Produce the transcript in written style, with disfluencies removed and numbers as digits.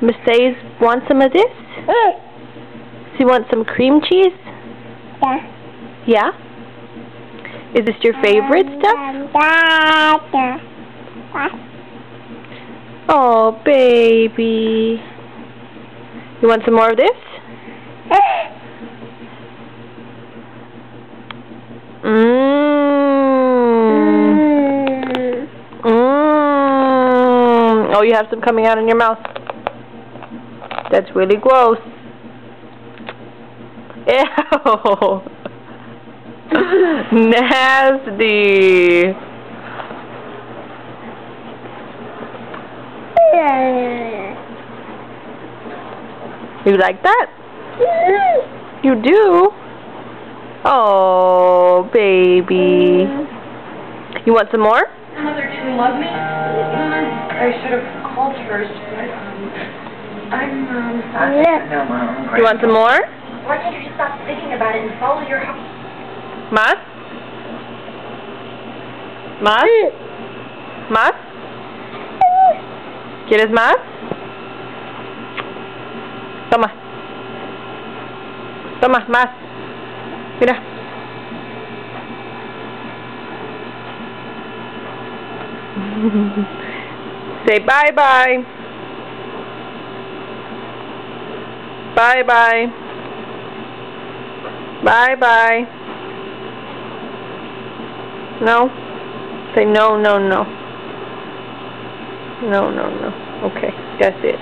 Mercedes want some of this? So you want some cream cheese? Yeah. Yeah? Is this your favorite stuff? Oh, baby. You want some more of this? Oh, you have some coming out in your mouth. That's really gross. Ew. Nasty. You like that? You do? Oh, baby. You want some more? Mother didn't love me. I should have called first, but no, Mom. You want some more? Why can't you just stop thinking about it and follow your heart? Más? ¿Más? ¿Más? ¿Quieres más? Toma. Toma, más. Mira. Say bye-bye. Bye-bye. Bye-bye. No? Say no, no, no. No, no, no. Okay, that's it.